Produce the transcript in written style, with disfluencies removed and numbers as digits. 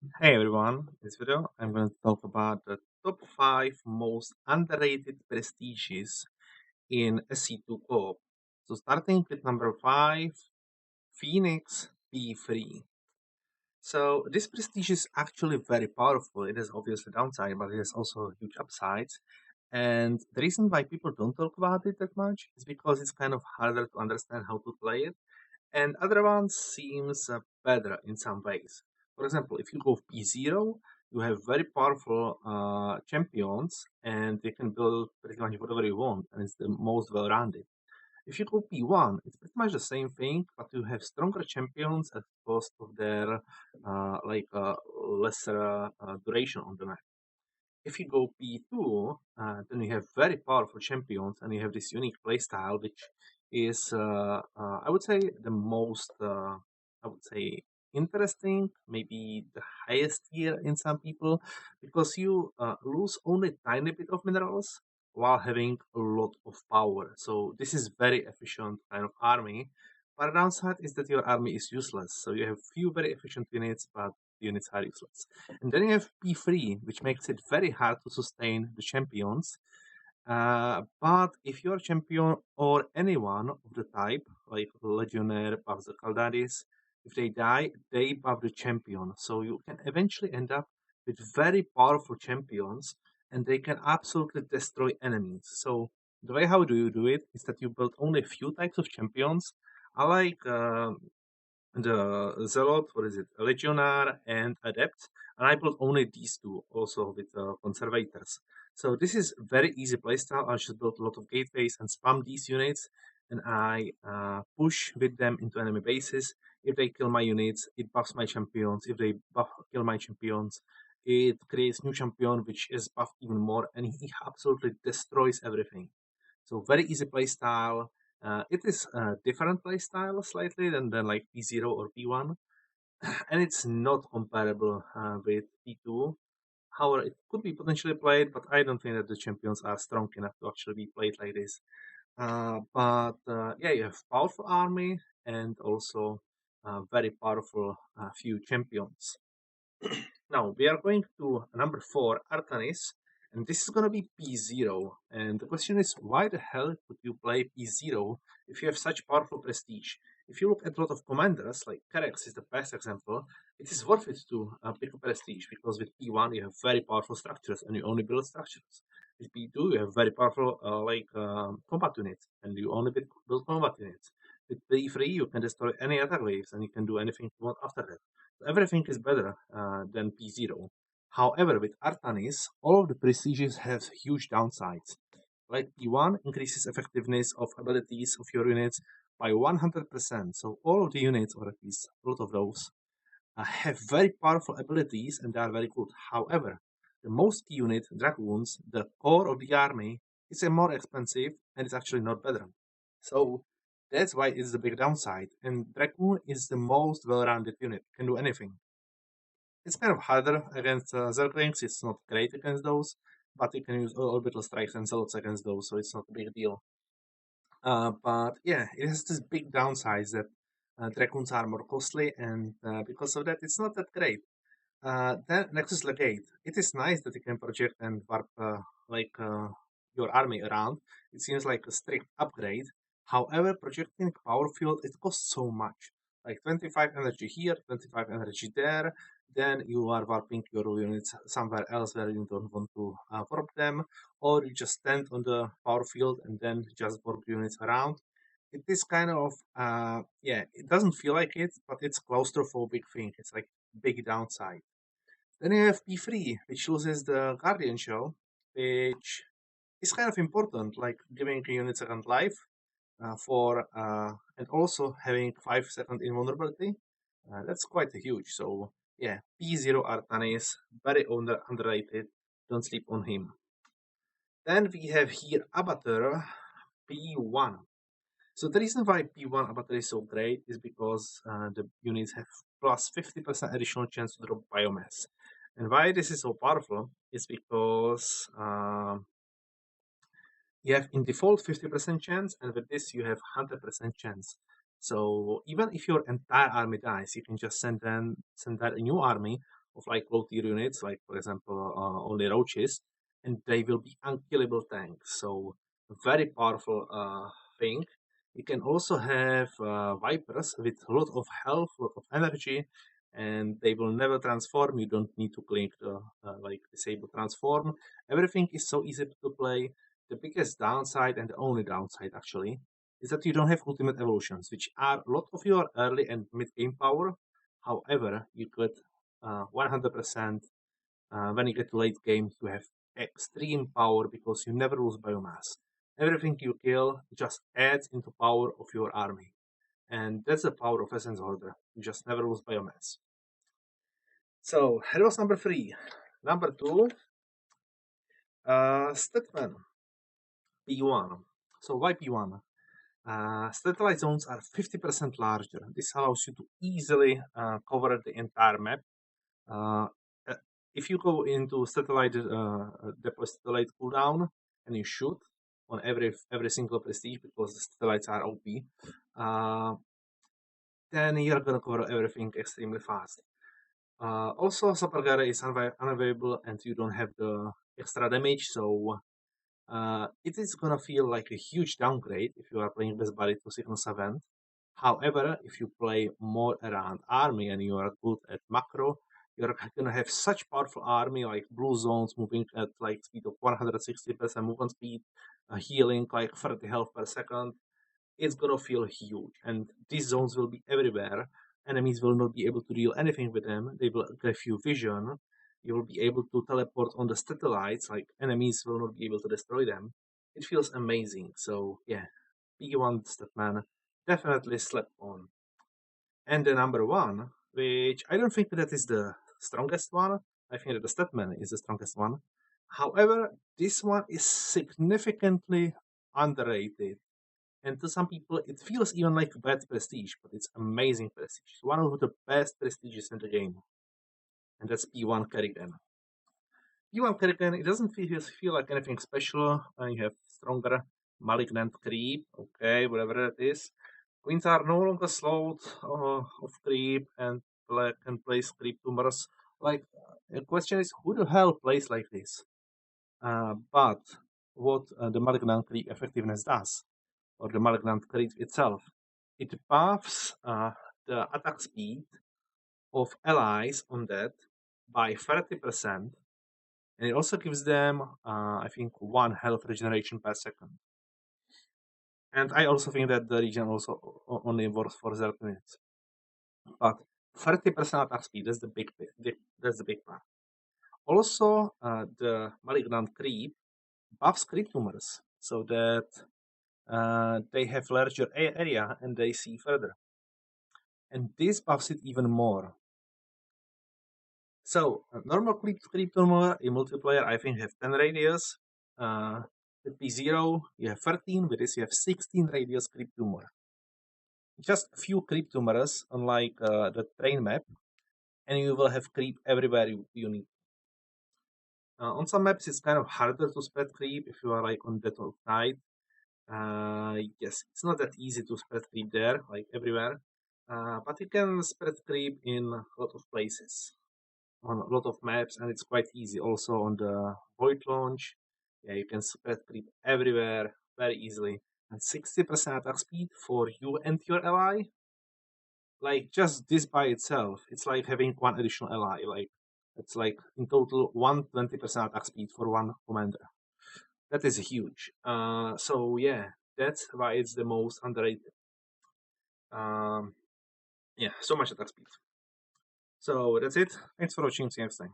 Hey everyone, in this video I'm going to talk about the top 5 most underrated prestiges in SC2 co-op. So starting with number 5, Phoenix P3. So this prestige is actually very powerful. It has obviously downside, but it has also huge upsides. And the reason why people don't talk about it that much is because it's kind of harder to understand how to play it, and other ones seems better in some ways. For example, if you go P0, you have very powerful champions, and they can build pretty much whatever you want, and it's the most well-rounded. If you go P1, it's pretty much the same thing, but you have stronger champions at cost of their lesser duration on the map. If you go P2, then you have very powerful champions, and you have this unique playstyle, which is, I would say, the most, I would say, interesting, maybe the highest tier in some people, because you lose only tiny bit of minerals while having a lot of power. So this is very efficient kind of army. But the downside is that your army is useless. So you have few very efficient units, but the units are useless. And then you have P3, which makes it very hard to sustain the champions. But if you're a champion or anyone of the type, like Legionnaire buffs the Caldaris, if they die, they buff the champion. So you can eventually end up with very powerful champions, and they can absolutely destroy enemies. So the way how do you do it is that you build only a few types of champions. I like the Zealot, what is it, Legionnaire and Adept, and I built only these two, also with Conservators. So this is very easy playstyle. I just built a lot of gateways and spam these units, and I push with them into enemy bases. If they kill my units, it buffs my champions. If they kill my champions, it creates new champion, which is buffed even more, and he absolutely destroys everything. So very easy playstyle. It is a different playstyle slightly than like P0 or P1, and it's not comparable with P2. However, it could be potentially played, but I don't think that the champions are strong enough to actually be played like this. But yeah, you have powerful army and also very powerful few champions. Now we are going to number 4, Artanis, and this is going to be P0. And the question is, why the hell would you play P0 if you have such powerful prestige? If you look at a lot of commanders, like Kerex is the best example, it is worth it to pick a prestige because with P1 you have very powerful structures and you only build structures. With P2 you have very powerful combat units and you only build combat units. With P3 you can destroy any other waves and you can do anything you want after that. Everything is better than P0. However, with Artanis, all of the prestiges have huge downsides. Like P1 increases effectiveness of abilities of your units by 100%. So all of the units, or at least a lot of those, have very powerful abilities and they are very good. However, the most key unit, Dragoons, the core of the army, is a more expensive and it's actually not better. So that's why it's the big downside. And Dragoon is the most well-rounded unit, can do anything. It's kind of harder against Zerglings, it's not great against those, but you can use orbital strikes and zealots against those, so it's not a big deal. But yeah, it has this big downside that Dragoons are more costly, and because of that, it's not that great. Then Nexus Legate. It is nice that you can project and warp your army around. It seems like a strict upgrade. However, projecting power field it costs so much. Like 25 energy here, 25 energy there. Then you are warping your units somewhere else where you don't want to warp them, or you just stand on the power field and then just warp units around. It is kind of yeah, it doesn't feel like it, but it's claustrophobic thing. It's like big downside. Then you have P3, which uses the Guardian Shell, which is kind of important, like giving a unit second life and also having 5-second invulnerability. That's quite huge. So yeah, P0 Artanis, very underrated. Don't sleep on him. Then we have here Abatur P1. So the reason why P1 Abatur is so great is because the units have plus 50% additional chance to drop biomass. And why this is so powerful is because you have in default 50% chance, and with this you have 100% chance. So even if your entire army dies, you can just send out a new army of like low tier units, like for example only roaches, and they will be unkillable tanks. So very powerful thing. You can also have vipers with a lot of health, a lot of energy, and they will never transform. You don't need to click the like disable transform. Everything is so easy to play. The biggest downside, and the only downside actually, is that you don't have ultimate evolutions, which are a lot of your early and mid game power. However, you could 100% when you get to late game, you have extreme power because you never lose biomass. Everything you kill just adds into power of your army. And that's the power of Essence Order. You just never lose biomass. So that was number 3. Number 2, Statman, P1. So why P1? Satellite zones are 50% larger. This allows you to easily cover the entire map. Uh, uh, if you go into satellite deploy satellite cooldown and you shoot on every single prestige because the satellites are OP, then you're gonna cover everything extremely fast. Also, Sapagara is unavailable and you don't have the extra damage, so it is gonna feel like a huge downgrade if you are playing Best Buddy to Signals Event. However, if you play more around army and you are good at macro, you're gonna have such powerful army like blue zones moving at like speed of 160% movement speed, healing like 30 health per second. It's gonna feel huge, and these zones will be everywhere. Enemies will not be able to deal anything with them. They will give you vision. You will be able to teleport on the satellites, like enemies will not be able to destroy them. It feels amazing. So yeah, P1 Statman definitely slept on. And the number 1, which I don't think that is the strongest one. I think that the Statman is the strongest one. However, this one is significantly underrated. And to some people, it feels even like bad prestige, but it's amazing prestige. It's one of the best prestiges in the game. And that's P1 Kerrigan. P1 Kerrigan, it doesn't feel like anything special. You have stronger malignant creep, okay, whatever it is. Queens are no longer slowed of creep and can place creep tumors. Like, the question is, who the hell plays like this? But what the malignant creep effectiveness does, or the malignant creep itself, it buffs the attack speed of allies on that by 30%, and it also gives them, I think, 1 health regeneration per second. And I also think that the regen also only works for 0 minutes. But 30% attack speed, that's the big part. Also, the malignant creep buffs creep tumors so that they have larger area and they see further. And this buffs it even more. So, normal creep tumor in multiplayer, I think, have 10 radius. With P0, you have 13. With this, you have 16 radius creep tumor. Just a few creep tumors, unlike the train map, and you will have creep everywhere you need. On some maps, it's kind of harder to spread creep if you are like on Death of Night. Yes, it's not that easy to spread creep there, like everywhere. But you can spread creep in a lot of places, on a lot of maps, and it's quite easy. Also on the Void launch, yeah, you can spread creep everywhere very easily. And 60% attack speed for you and your ally. Like just this by itself, it's like having 1 additional ally. Like it's like in total 120% attack speed for 1 commander. That is huge. So yeah, that's why it's the most underrated. Yeah, so much attack speed. So that's it. Thanks for watching. See you next time.